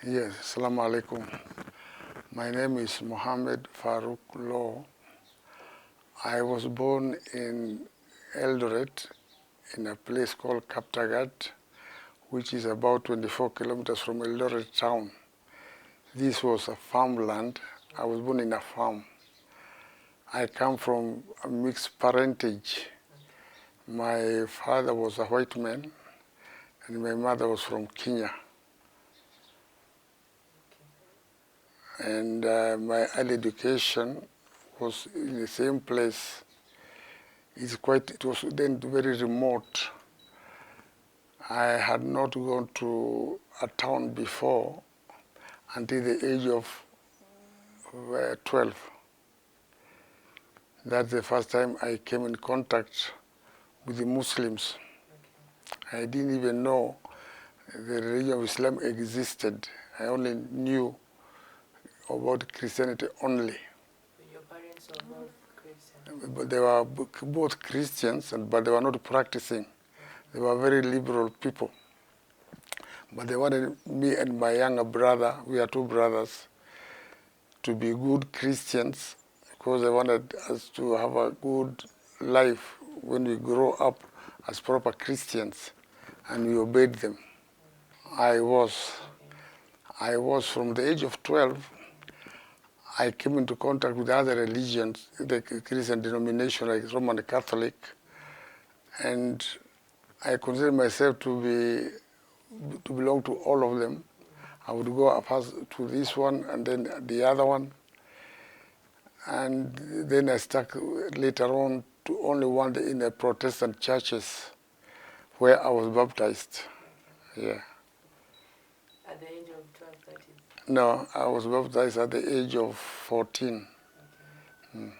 Yes, Assalamu alaikum. My name is Mohammed Farouq Law. I was born in Eldoret, in a place called Kaptagat, which is about 24 kilometers from Eldoret town. This was a farmland. I was born in a farm. I come from a mixed parentage. My father was a white man, and my mother was from Kenya. And my early education was in the same place. It was then very remote. I had not gone to a town before until the age of 12. That's the first time I came in contact with the Muslims. I didn't even know the religion of Islam existed. I only knew about Christianity only. Your parents were both Christians? But they were both Christians, but they were not practicing. They were very liberal people. But they wanted me and my younger brother, we are two brothers, to be good Christians because they wanted us to have a good life when we grow up as proper Christians, and we obeyed them. I was from the age of 12, I came into contact with other religions, the Christian denomination like Roman Catholic, and I consider myself to belong to all of them. I would go first to this one and then the other one, and then I stuck later on to only one in the Protestant churches where I was baptized. Yeah. At the age of 12, that is? No, I was baptized at the age of 14. Okay. All right.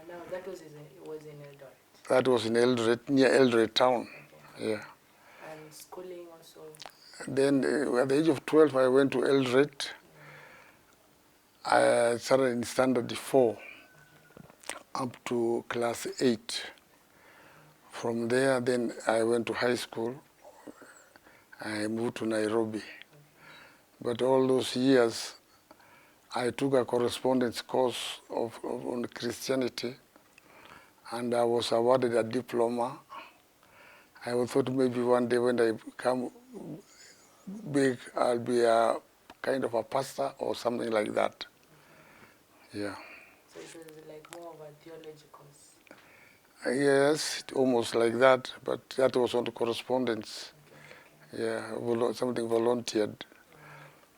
Now, that was in Eldoret? That was in Eldoret, near Eldoret town. Okay. Yeah. And schooling also? Then at the age of 12, I went to Eldoret. I started in standard 4 up to class 8. From there, then I went to high school. I moved to Nairobi. But all those years, I took a correspondence course on Christianity, and I was awarded a diploma. I thought maybe one day when I become big, I'll be a kind of a pastor or something like that. Yeah. So it was like more of a theology course? Yes, almost like that, but that was on the correspondence. Okay. Yeah, something volunteered.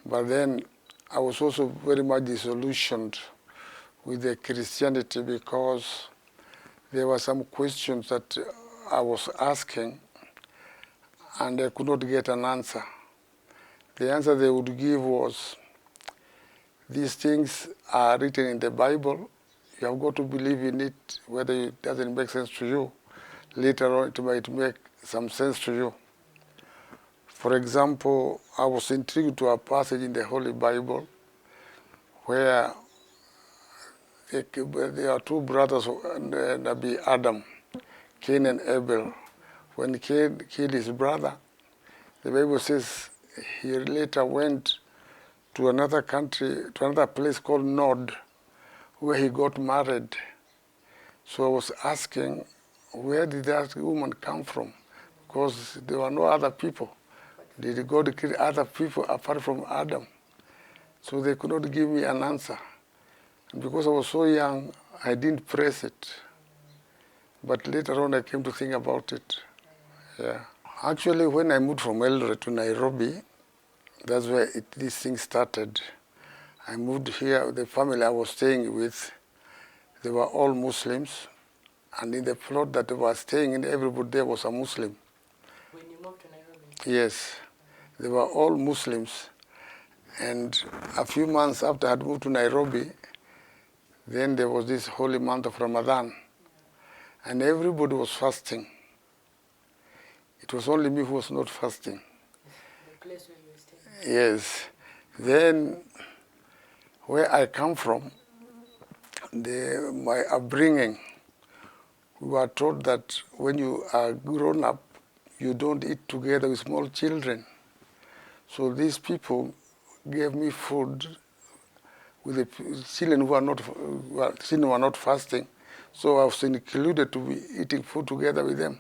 But then I was also very much disillusioned with the Christianity because there were some questions that I was asking and I could not get an answer. The answer they would give was, these things are written in the Bible. You have got to believe in it, whether it doesn't make sense to you. Later on, it might make some sense to you. For example, I was intrigued to a passage in the Holy Bible where there are two brothers, Nabi Adam, Cain and Abel. When Cain killed his brother, the Bible says he later went to another country, to another place called Nod, where he got married. So I was asking, where did that woman come from? Because there were no other people. But Did God create other people apart from Adam? So they could not give me an answer. And because I was so young, I didn't press it. But later on, I came to think about it. Yeah. Actually, when I moved from Eldoret to Nairobi, that's where this thing started. I moved here, the family I was staying with, they were all Muslims. And in the plot that they were staying in, everybody there was a Muslim. When you moved to Nairobi? Yes. They were all Muslims. And a few months after I had moved to Nairobi, then there was this holy month of Ramadan. And everybody was fasting. It was only me who was not fasting. The place where you were staying? Yes. Then, where I come from, my upbringing, we were taught that when you are grown up, you don't eat together with small children. So these people gave me food with the children who were not fasting. So I was included to be eating food together with them.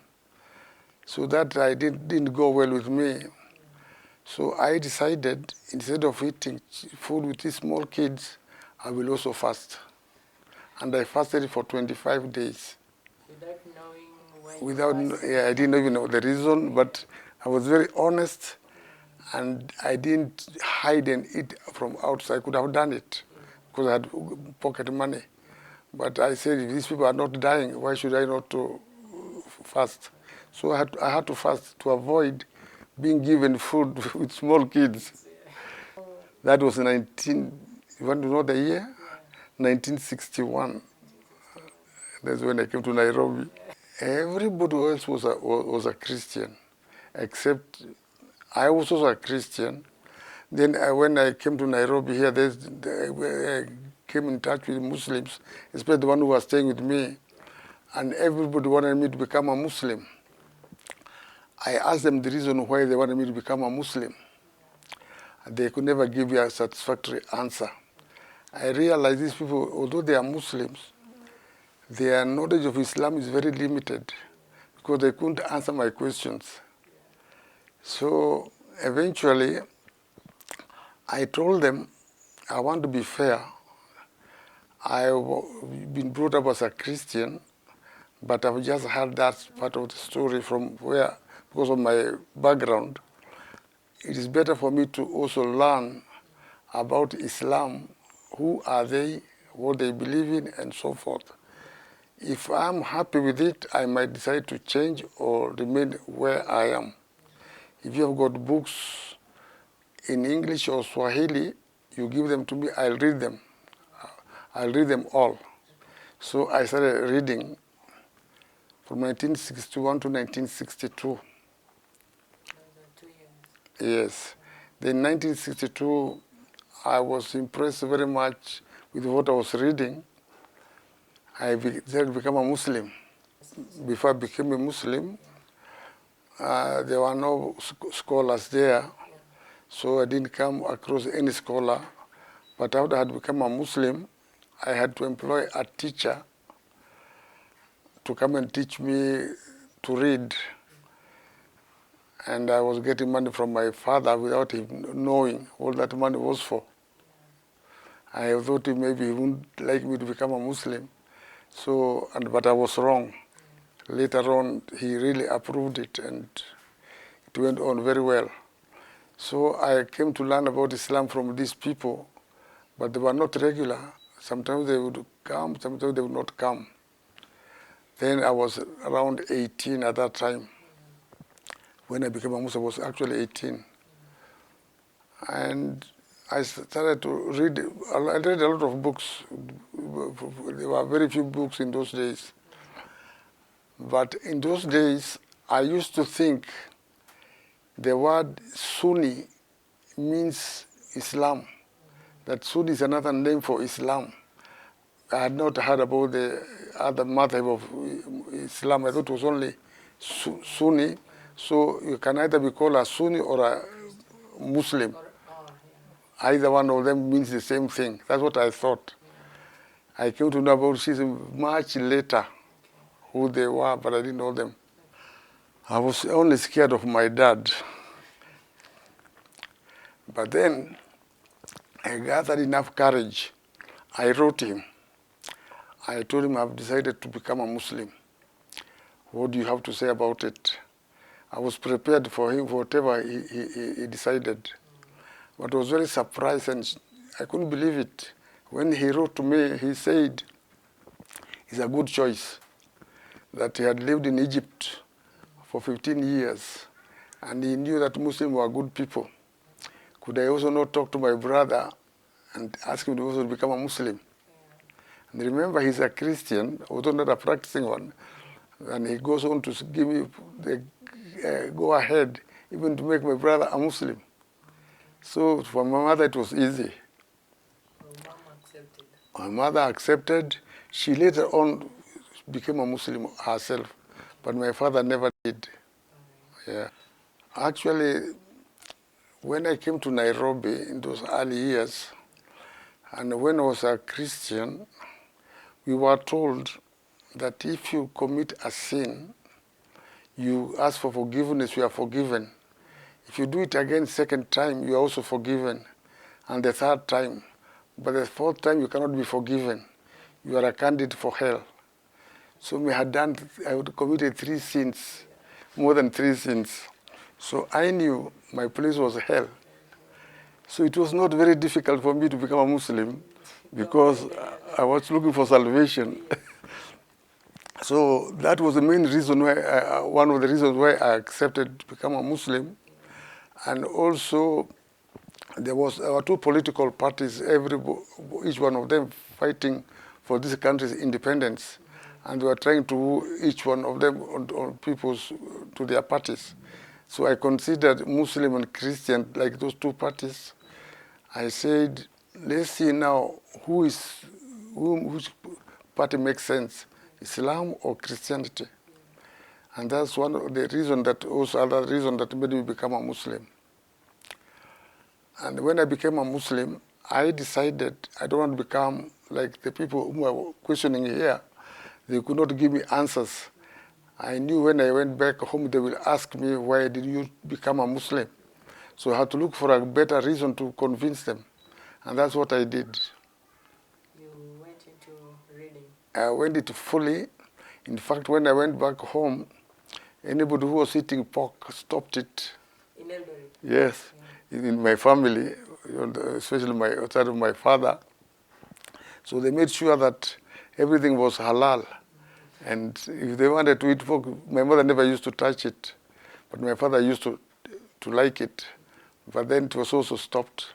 So that didn't go well with me. So I decided, instead of eating food with these small kids, I will also fast. And I fasted for 25 days. Without knowing why? I didn't even know the reason, but I was very honest, and I didn't hide and eat from outside. I could have done it because I had pocket money. But I said, if these people are not dying, why should I not to fast? So I had to fast to avoid being given food with small kids. That was you want to know the year? 1961. That's when I came to Nairobi. Everybody else was a Christian, except I was also a Christian. Then when I came to Nairobi here, I came in touch with Muslims, especially the one who was staying with me, and everybody wanted me to become a Muslim. I asked them the reason why they wanted me to become a Muslim. They could never give me a satisfactory answer. I realized these people, although they are Muslims, their knowledge of Islam is very limited because they couldn't answer my questions. So eventually, I told them, I want to be fair. I've been brought up as a Christian, but I've just heard that part of the story from where, because of my background, it is better for me to also learn about Islam, who are they, what they believe in, and so forth. If I'm happy with it, I might decide to change or remain where I am. If you have got books in English or Swahili, you give them to me, I'll read them. I'll read them all. So I started reading from 1961 to 1962. 2 years. Yes. Then in 1962, I was impressed very much with what I was reading. I decided to become a Muslim. Before I became a Muslim, there were no scholars there, so I didn't come across any scholar. But after I had become a Muslim, I had to employ a teacher to come and teach me to read. And I was getting money from my father without him knowing what that money was for. I thought maybe he wouldn't like me to become a Muslim. But I was wrong. Later on, he really approved it, and it went on very well. So I came to learn about Islam from these people, but they were not regular. Sometimes they would come, sometimes they would not come. Then I was around 18 at that time. When I became a Muslim, I was actually 18. And I started to read. I read a lot of books. There were very few books in those days. But in those days, I used to think the word Sunni means Islam. That Sunni is another name for Islam. I had not heard about the other Mahditv of Islam. I thought it was only Sunni. So you can either be called a Sunni or a Muslim. Either one of them means the same thing. That's what I thought. I came to know about Shi'ism much later, who they were, but I didn't know them. I was only scared of my dad, But then I gathered enough courage. I wrote him. I told him I've decided to become a Muslim. What do you have to say about it? I was prepared for him for whatever he decided. But I was very surprised and I couldn't believe it. When he wrote to me, he said it's a good choice, that he had lived in Egypt for 15 years and he knew that Muslims were good people. Could I also not talk to my brother and ask him to also become a Muslim? And remember, he's a Christian, although not a practicing one. And he goes on to give me the go ahead, even to make my brother a Muslim. So for my mother, it was easy. My mother accepted. She later on became a Muslim herself, but my father never did. Yeah. Actually, when I came to Nairobi in those early years, and when I was a Christian, we were told that if you commit a sin, you ask for forgiveness, you are forgiven. If you do it again second time, you are also forgiven. And the third time. But the fourth time, you cannot be forgiven. You are a candidate for hell. So I had committed 3 sins, more than 3 sins. So I knew my place was hell. So it was not very difficult for me to become a Muslim because I was looking for salvation. So that was the main reason why, one of the reasons why I accepted to become a Muslim. And also, there were 2 political parties, each one of them fighting for this country's independence. And they were trying to each one of them on people's to their parties. So I considered Muslim and Christian like those 2 parties. I said, let's see now which party makes sense, Islam or Christianity. And that's one of the reasons that also other reason that made me become a Muslim. And when I became a Muslim, I decided I don't want to become like the people who are questioning here. They could not give me answers. I knew when I went back home, they will ask me, why did you become a Muslim? So I had to look for a better reason to convince them. And that's what I did. You went into reading? I went into fully. In fact, when I went back home, anybody who was eating pork stopped it. In Eldoret? Yes, in my family, especially my side of my father. So they made sure that everything was halal. And if they wanted to eat pork, my mother never used to touch it. But my father used to like it. But then it was also stopped.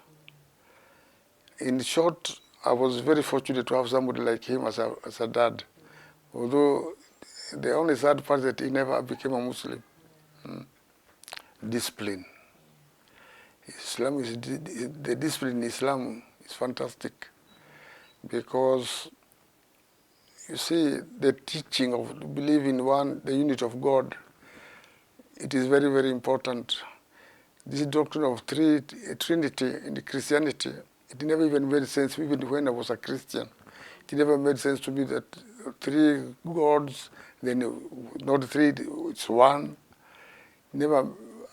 In short, I was very fortunate to have somebody like him as a dad. Although the only sad part is that he never became a Muslim. Discipline. Islam is the discipline in Islam is fantastic, because you see the teaching of believing in the unity of God. It is very, very important. This doctrine of Trinity in Christianity, it never even made sense even when I was a Christian. It never made sense to me that 3 gods, then not 3, it's 1. Never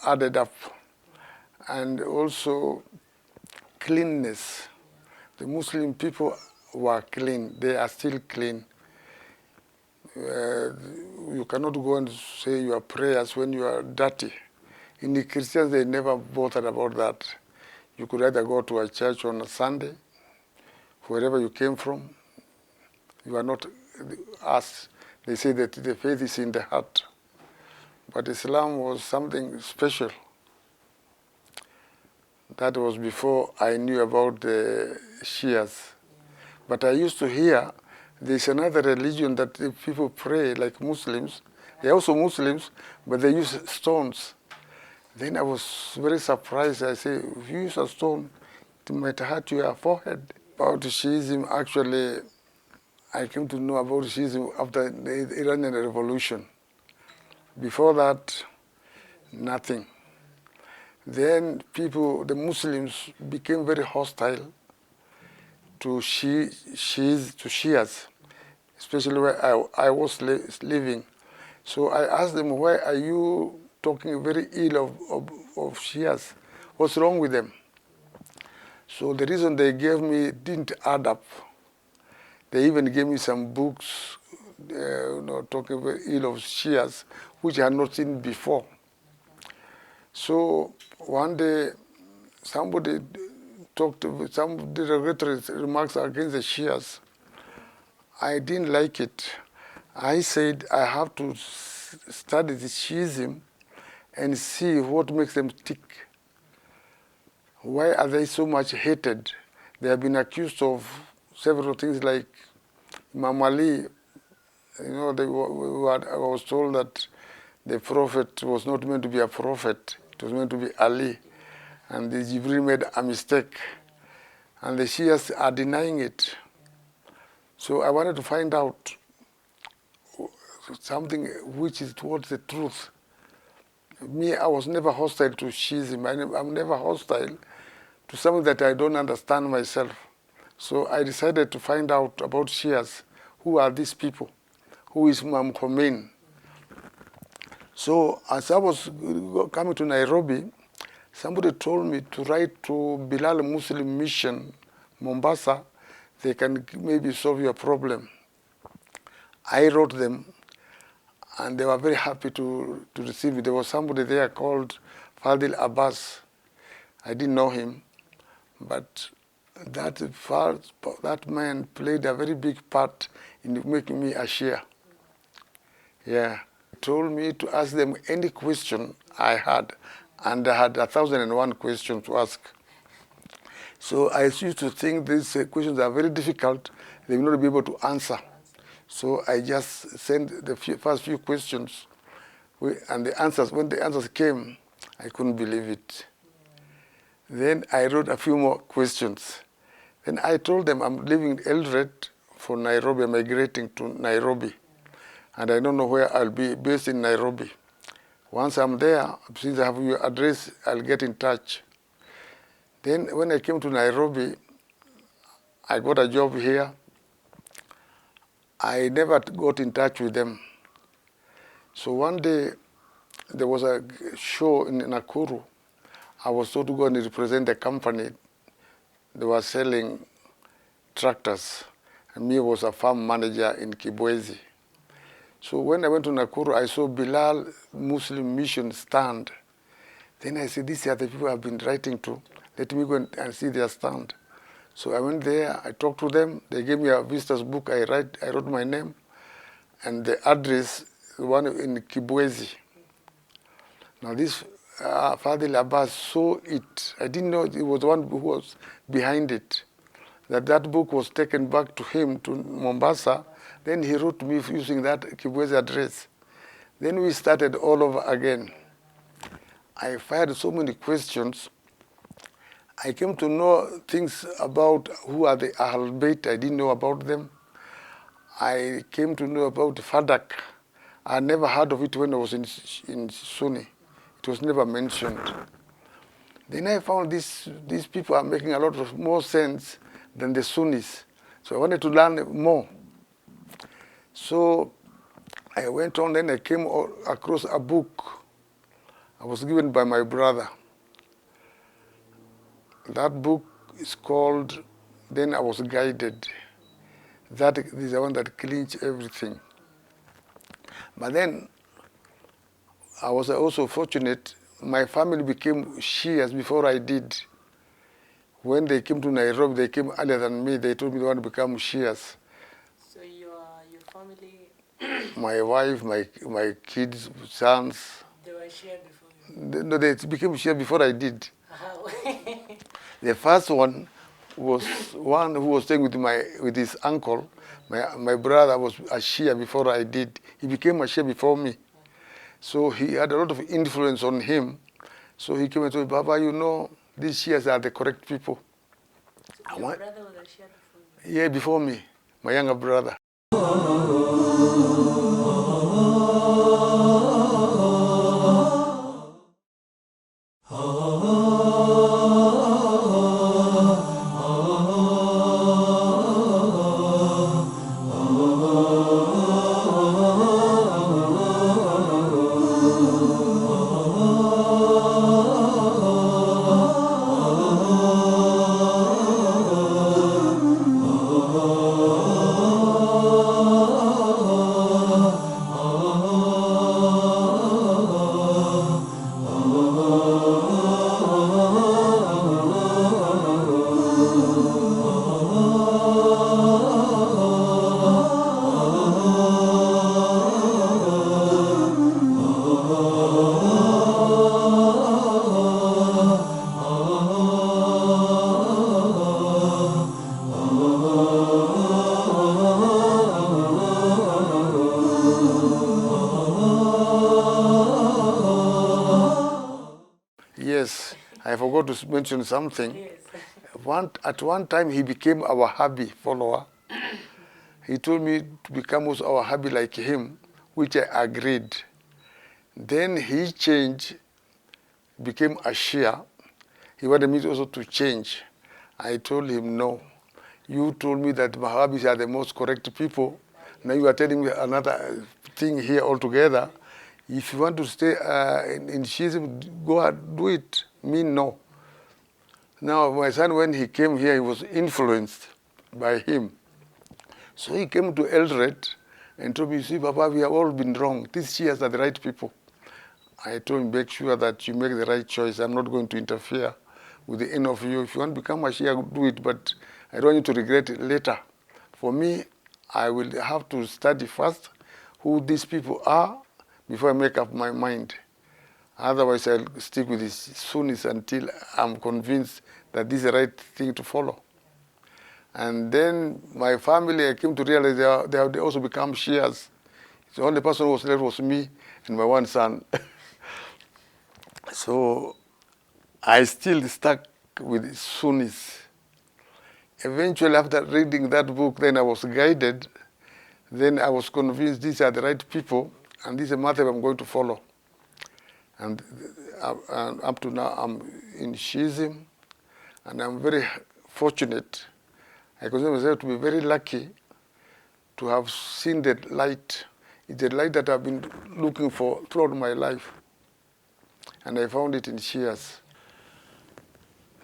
added up. And also cleanliness. The Muslim people were clean. They are still clean. You cannot go and say your prayers when you are dirty. In the Christians, they never bothered about that. You could either go to a church on a Sunday, wherever you came from. You are not asked. They say that the faith is in the heart. But Islam was something special. That was before I knew about the Shias. But I used to hear there's another religion that the people pray like Muslims. They're also Muslims, but they use stones. Then I was very surprised. I say, if you use a stone, it might hurt your forehead. About Shi'ism, actually, I came to know about Shi'ism after the Iranian Revolution. Before that, nothing. Then the Muslims became very hostile to Shias, especially where I was living. So I asked them, why are you talking very ill of Shias? What's wrong with them? So the reason they gave me didn't add up. They even gave me some books, talking very ill of Shias, which I had not seen before. So one day, somebody talked, some derogatory remarks against the Shias. I didn't like it. I said I have to study the Shi'ism and see what makes them tick. Why are they so much hated? They have been accused of several things like Imam Ali. I was told that the Prophet was not meant to be a prophet. It was meant to be Ali. And the Jibril made a mistake. And the Shias are denying it. So I wanted to find out something which is towards the truth. Me, I was never hostile to Shi'ism. I'm never hostile to something that I don't understand myself. So I decided to find out about Shias. Who are these people? Who is Imam Khomeini? So as I was coming to Nairobi, somebody told me to write to Bilal Muslim Mission, Mombasa. They can maybe solve your problem. I wrote them, and they were very happy to receive me. There was somebody there called Fadil Abbas. I didn't know him, but that man played a very big part in making me a Shia. Yeah. He told me to ask them any question I had, and I had 1,001 questions to ask. So I used to think these questions are very difficult, they will not be able to answer. So I just sent the first few questions, and the answers, when the answers came, I couldn't believe it. Then I wrote a few more questions. Then I told them I'm leaving Eldoret for Nairobi, migrating to Nairobi. And I don't know where I'll be based in Nairobi. Once I'm there, since I have your address, I'll get in touch. Then when I came to Nairobi, I got a job here. I never got in touch with them. So one day, there was a show in Nakuru. I was told to go and represent the company. They were selling tractors. And me was a farm manager in Kibwezi. So when I went to Nakuru, I saw Bilal Muslim Mission stand. Then I said, these are the people I've been writing to. Let me go and see their stand. So I went there, I talked to them. They gave me a visitor's book. I wrote my name and the address, the one in Kibwezi. Now this Fadil Abbas saw it. I didn't know it was the one who was behind it. That book was taken back to him to Mombasa. Then he wrote me using that Kibwezi address. Then we started all over again. I fired so many questions. I came to know things about who are the Ahl Bayt. I didn't know about them. I came to know about Fadak. I never heard of it when I was in Sunni. It was never mentioned. Then I found these people are making a lot of more sense than the Sunnis. So I wanted to learn more. So I went on, then I came across a book I was given by my brother. That book is called, Then I Was Guided. That is the one that clenched everything. But then I was also fortunate, my family became Shias before I did. When they came to Nairobi, they came earlier than me. They told me they want to become Shias. So your family... My wife, my kids, sons. They were Shia before you? No, they became Shia before I did. How? The first one was one who was staying with his uncle. My brother was a Shia before I did. He became a Shia before me. So he had a lot of influence on him. So he came and told me, Baba, you know, these Shias are the correct people. So your brother was a Shia before you? Yeah, before me, my younger brother. forgot to mention something. Yes. At one time, he became our Wahabi follower. He told me to become also our Wahabi like him, which I agreed. Then he changed, became a Shia. He wanted me also to change. I told him, no. You told me that Wahhabis are the most correct people. Now you are telling me another thing here altogether. If you want to stay in Shi'ism, go ahead, do it. Me, no. Now, my son, when he came here, he was influenced by him. So he came to Eldoret and told me, see, Papa, we have all been wrong. These Shias are the right people. I told him, make sure that you make the right choice. I'm not going to interfere with the end of you. If you want to become a Shia, do it, but I don't want you to regret it later. For me, I will have to study first who these people are before I make up my mind. Otherwise, I'll stick with the Sunnis until I'm convinced that this is the right thing to follow. And then my family, I came to realize they also become Shias. The only person who was left was me and my one son. So I still stuck with Sunnis. Eventually, after reading that book, then I was guided. Then I was convinced these are the right people, and this is a method I'm going to follow. And up to now, I'm in Shi'ism, and I'm very fortunate. I consider myself to be very lucky to have seen that light. It's a light that I've been looking for throughout my life. And I found it in Shias.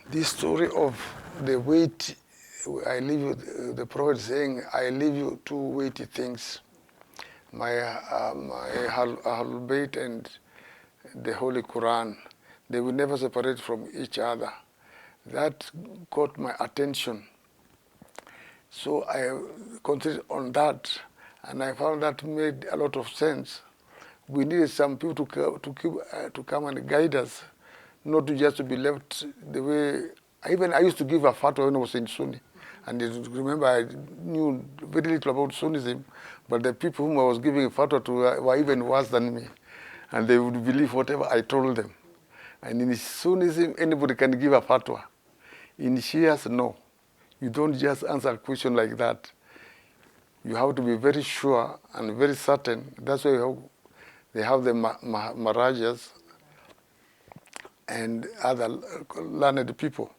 This story of the weight, I leave you, the Prophet saying, I leave you two weighty things, my Ahlul Bayt and the Holy Quran. They will never separate from each other. That caught my attention. So I concentrated on that, and I found that made a lot of sense. We needed some people to come and guide us, not to just to be left the way. I used to give a fatwa when I was in Sunni, and remember I knew very little about Sunnism, but the people whom I was giving a fatwa to were even worse than me, and they would believe whatever I told them. And in Sunnism, anybody can give a fatwa. In Shias, no. You don't just answer a question like that. You have to be very sure and very certain. That's why they have the Maharajas and other learned people.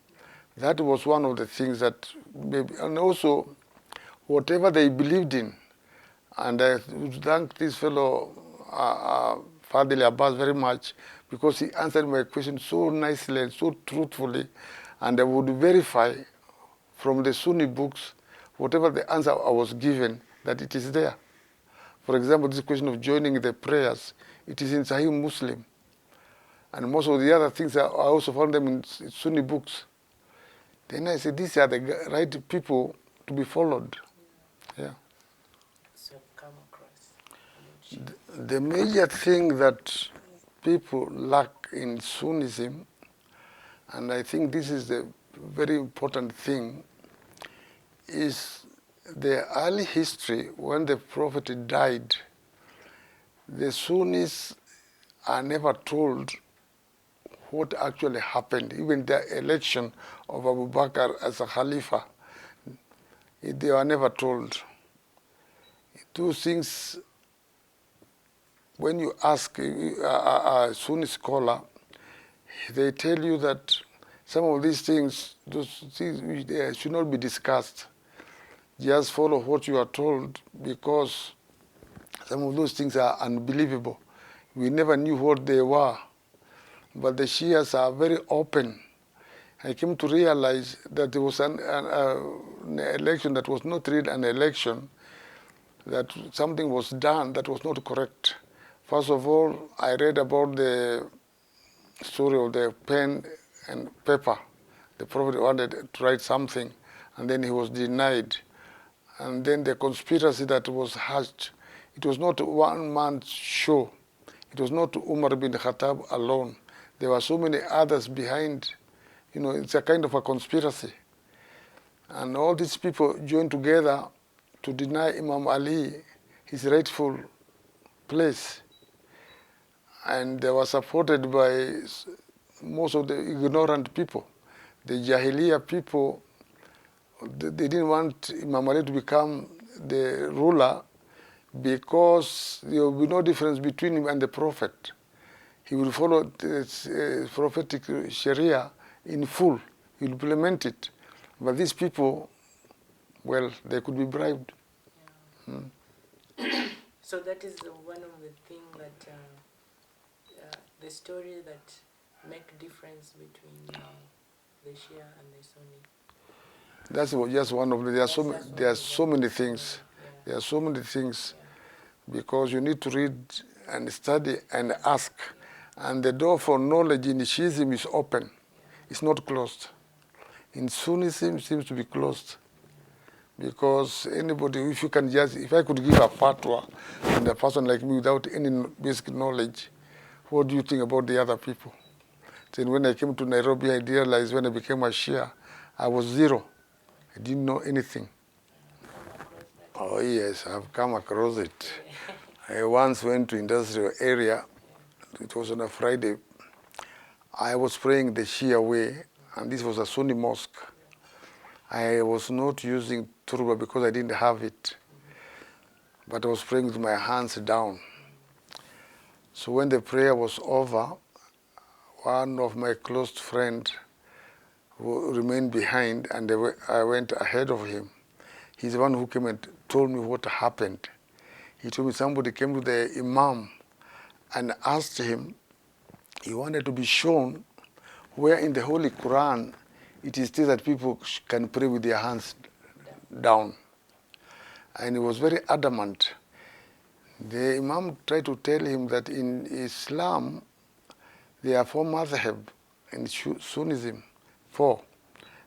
That was one of the things that maybe, and also whatever they believed in. And I thank this fellow, Fadil Abbas, very much, because he answered my question so nicely and so truthfully, and I would verify from the Sunni books, whatever the answer I was given, that it is there. For example, this question of joining the prayers, it is in Sahih Muslim. And most of the other things, I also found them in Sunni books. Then I said, these are the right people to be followed. Yeah. So come across. The major thing that people lack in Sunnism, and I think this is the very important thing, is the early history when the Prophet died. The Sunnis are never told what actually happened. Even the election of Abu Bakr as a Khalifa, they were never told. Two things, when you ask a Sunni scholar, they tell you that some of these things, those things they should not be discussed. Just follow what you are told, because some of those things are unbelievable. We never knew what they were. But the Shias are very open. I came to realize that there was an election that was not really an election, that something was done that was not correct. First of all, I read about the story of the pen and paper. The Prophet wanted to write something, and then he was denied. And then the conspiracy that was hatched, it was not one man's show. It was not Umar bin Khattab alone. There were so many others behind. You know, it's a kind of a conspiracy. And all these people joined together to deny Imam Ali his rightful place. And they were supported by most of the ignorant people. The Jahiliyyah people, they didn't want Imam Ali to become the ruler because there will be no difference between him and the Prophet. He will follow the prophetic Sharia in full. He will implement it. But these people, well, they could be bribed. Yeah. So that is one of the things that, the story that make difference between the Shia and the Sunni. That's just one of the, there are so many things. Yeah. There are so many things Yeah. because you need to read and study and ask. And the door for knowledge in Shi'ism is open. It's not closed. In Sunnism, it seems to be closed. Because anybody, if I could give a fatwa and a person like me without any basic knowledge, what do you think about the other people? Then when I came to Nairobi, I realized when I became a Shia, I was zero. I didn't know anything. Oh yes, I've come across it. I once went to industrial area. It was on a Friday. I was praying the Shia way, and this was a Sunni mosque. I was not using turba because I didn't have it, but I was praying with my hands down. So when the prayer was over, one of my close friends who remained behind, and I went ahead of him. He's the one who came and told me what happened. He told me somebody came to the Imam and asked him, he wanted to be shown where in the Holy Quran it is stated that people can pray with their hands down. And he was very adamant. The Imam tried to tell him that in Islam, there are 4 madhab in Sunnism, 4.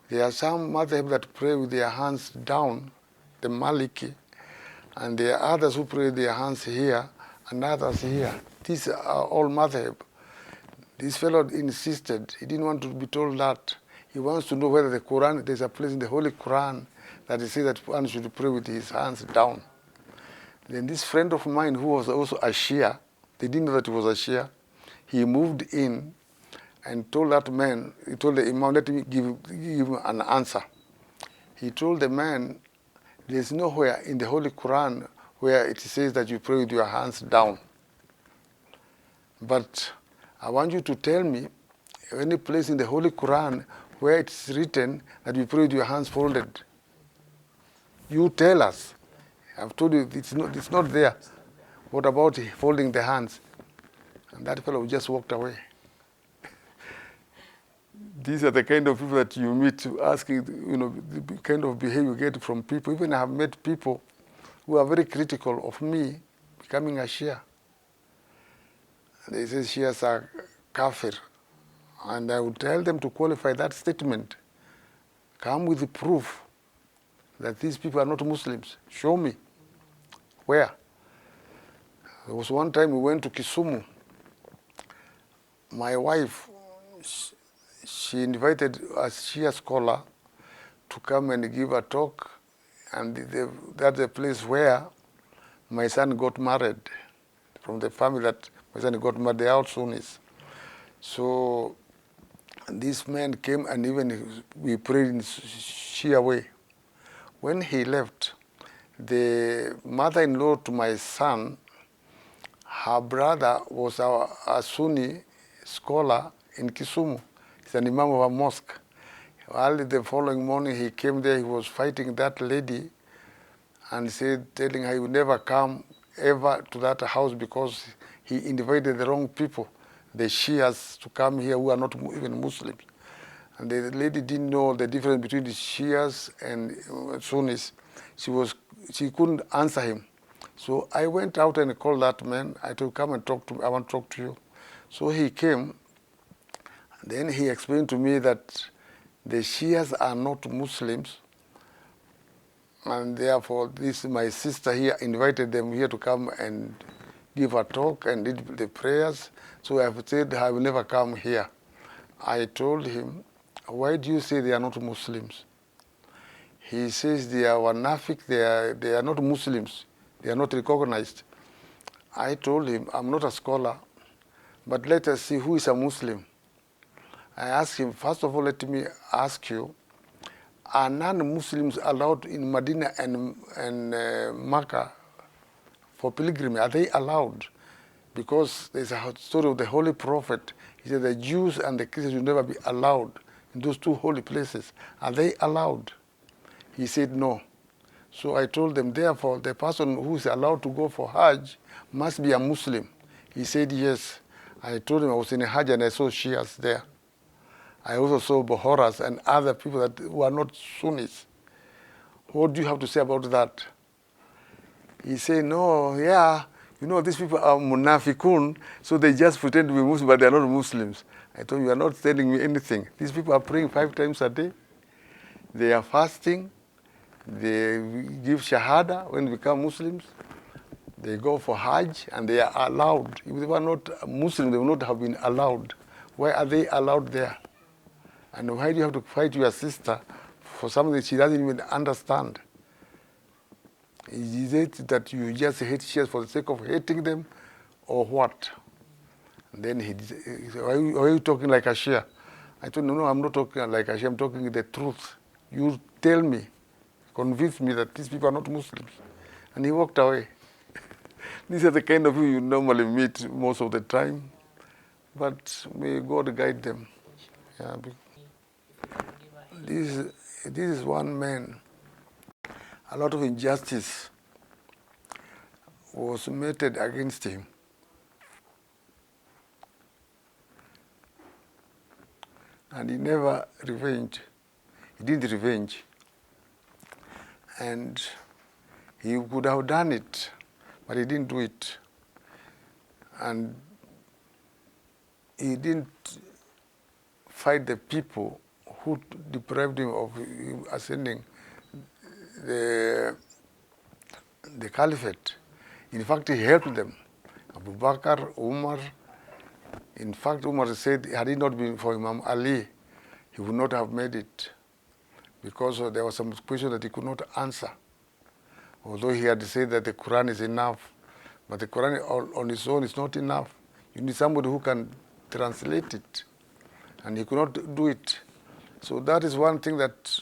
There are some madhab that pray with their hands down, the Maliki, and there are others who pray with their hands here and others here. These are all madhab. This fellow insisted. He didn't want to be told that. He wants to know whether the Quran, there's a place in the Holy Quran that it says that one should pray with his hands down. Then this friend of mine who was also a Shia, they didn't know that he was a Shia, he moved in and told that man, he told the Imam, let me give him an answer. He told the man, there's nowhere in the Holy Quran where it says that you pray with your hands down. But I want you to tell me any place in the Holy Quran where it's written that you pray with your hands folded. You tell us. I've told you it's not there. What about folding the hands? And that fellow just walked away. These are the kind of people that you meet asking, the kind of behavior you get from people. Even I have met people who are very critical of me becoming a Shia. They say Shias are kafir. And I would tell them to qualify that statement. Come with the proof that these people are not Muslims. Show me. Where? There was one time we went to Kisumu. My wife, she invited a Shia scholar to come and give a talk. And that's the place where my son got married. From the family that my son got married, they are all Sunnis. So this man came and even we prayed in Shia way. When he left, the mother-in-law to my son, her brother was a Sunni scholar in Kisumu. He's an imam of a mosque. Early the following morning he came there, he was fighting that lady and telling her he would never come ever to that house because he invited the wrong people, the Shias, to come here who are not even Muslims. And the lady didn't know the difference between the Shias and Sunnis. She couldn't answer him. So I went out and called that man. I told him, come and talk to me. I want to talk to you. So he came. Then he explained to me that the Shias are not Muslims. And therefore, my sister here invited them here to come and give a talk and did the prayers. So I said, I will never come here. I told him, why do you say they are not Muslims? He says they are wanafik, they are not Muslims. They are not recognized. I told him, I'm not a scholar, but let us see who is a Muslim. I asked him, first of all, let me ask you, are non-Muslims allowed in Medina and Makkah for pilgrimage? Are they allowed? Because there's a story of the Holy Prophet. He said the Jews and the Christians will never be allowed in those two holy places. Are they allowed? He said no. So I told them, therefore, the person who is allowed to go for Hajj must be a Muslim. He said yes. I told him I was in a Hajj and I saw Shias there. I also saw Bohoras and other people that were not Sunnis. What do you have to say about that? He said, no, yeah, you know, these people are munafiqun, so they just pretend to be Muslims, but they are not Muslims. I told him, you are not telling me anything. These people are praying 5 times a day. They are fasting. They give shahada when they become Muslims. They go for Hajj, and they are allowed. If they were not Muslim, they would not have been allowed. Why are they allowed there? And why do you have to fight your sister for something that she doesn't even understand? Is it that you just hate Shias for the sake of hating them, or what? And then he said, why are you talking like a Shia? I told him, no, I'm not talking like a Shia, I'm talking the truth. You tell me, convince me that these people are not Muslims. And he walked away. These are the kind of people you normally meet most of the time. But may God guide them. Yeah, this is one man. A lot of injustice was meted against him. And he never revenged. He didn't revenge. And he could have done it, but he didn't do it. And he didn't fight the people who deprived him of ascending the caliphate. In fact, he helped them. Abu Bakr, Umar. In fact, Umar said, had it not been for Imam Ali, he would not have made it, because there was some question that he could not answer. Although he had said that the Quran is enough, but the Quran on its own is not enough. You need somebody who can translate it, and he could not do it. So that is one thing that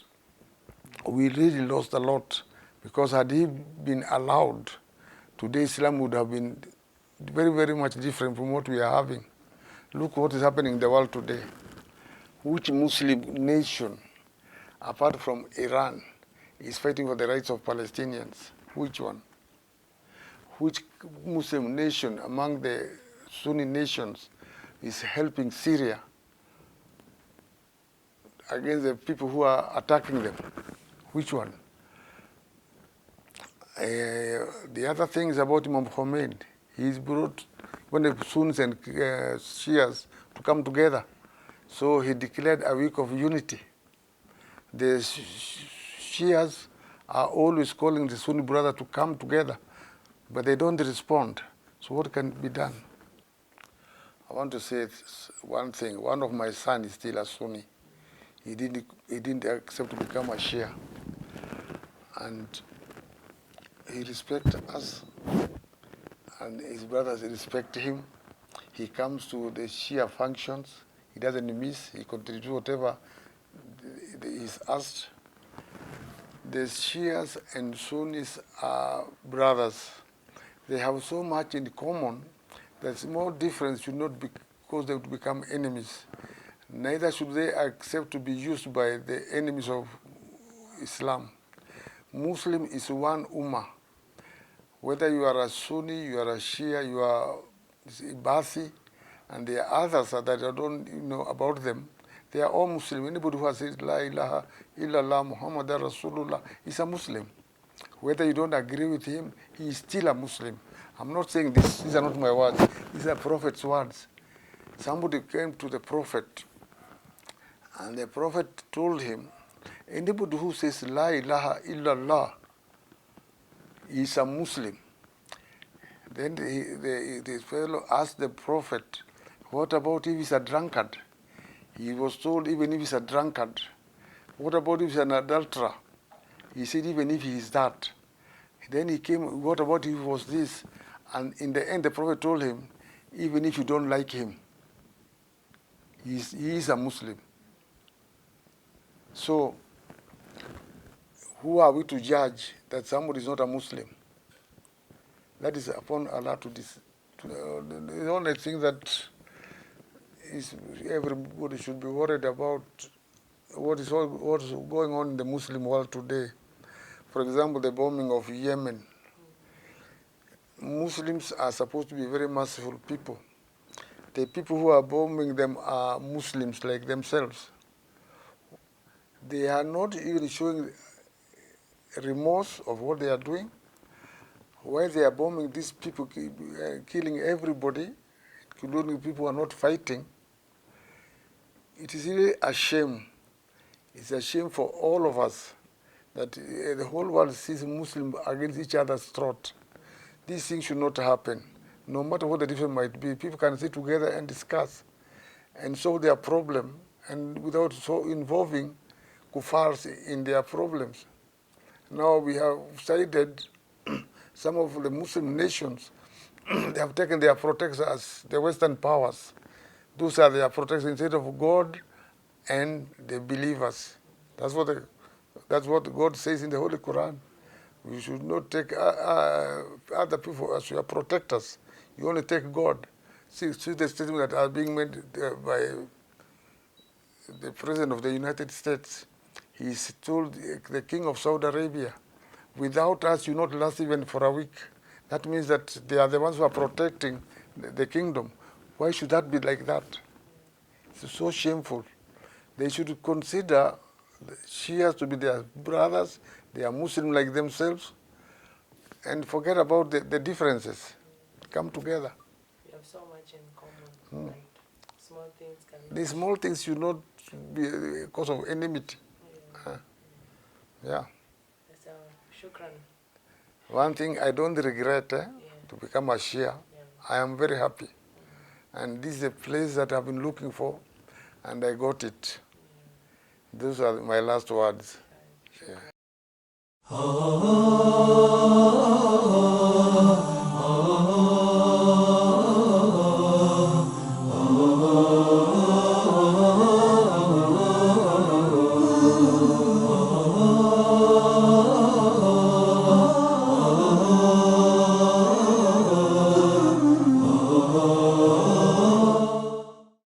we really lost a lot, because had he been allowed, today Islam would have been very, very much different from what we are having. Look what is happening in the world today. Which Muslim nation, apart from Iran, is fighting for the rights of Palestinians? Which one? Which Muslim nation among the Sunni nations is helping Syria against the people who are attacking them? Which one? The other thing is about Imam Khomeini. He's brought when the Sunnis and Shias to come together. So he declared a week of unity. The Shias are always calling the Sunni brother to come together, but they don't respond. So what can be done? I want to say one thing. One of my sons is still a Sunni. He didn't accept to become a Shia. And he respects us, and his brothers respect him. He comes to the Shia functions. He doesn't miss. He contributes whatever is asked. The Shias and Sunnis are brothers. They have so much in common that small difference should not be cause them to become enemies. Neither should they accept to be used by the enemies of Islam. Muslim is one ummah. Whether you are a Sunni, you are a Shia, you are Baathi, and there are others that I don't know about them, they are all Muslim. Anybody who has said La ilaha illallah Muhammad Rasulullah is a Muslim. Whether you don't agree with him, he is still a Muslim. I'm not saying this, these are not my words, these are Prophet's words. Somebody came to the Prophet, and the Prophet told him, anybody who says La ilaha illallah is a Muslim. Then the fellow asked the Prophet, what about if he's a drunkard? He was told, even if he's a drunkard. What about if he's an adulterer? He said, even if he is that. Then he came, what about if he was this? And in the end, the Prophet told him, even if you don't like him, He is a Muslim. So, who are we to judge that somebody is not a Muslim? That is upon Allah to the only thing that is everybody should be worried about what's going on in the Muslim world today. For example, the bombing of Yemen. Muslims are supposed to be very merciful people. The people who are bombing them are Muslims like themselves. They are not even showing remorse of what they are doing. While they are bombing these people, killing everybody, including people who are not fighting, it is really a shame. It's a shame for all of us that the whole world sees Muslims against each other's throat. These things should not happen. No matter what the difference might be, people can sit together and discuss and solve their problem, and without so involving kuffars in their problems. Now we have cited some of the Muslim nations, they have taken their protectors as the Western powers. Those are their protectors instead of God and the believers. That's what God says in the Holy Quran. We should not take other people as your protectors. You only take God. See the statement that are being made by the President of the United States. He's told the King of Saudi Arabia, without us, you not last even for a week. That means that they are the ones who are protecting the kingdom. Why should that be like that? It's so shameful. They should consider the Shias to be their brothers. They are Muslim like themselves. And forget about the differences. Come together. We have so much in common. Like small things can be. These small things should not be a cause of enmity. Yeah. So, shukran. One thing I don't regret to become a Shia. Yeah. I am very happy. And this is a place that I've been looking for, and I got it. Those are my last words. Yeah.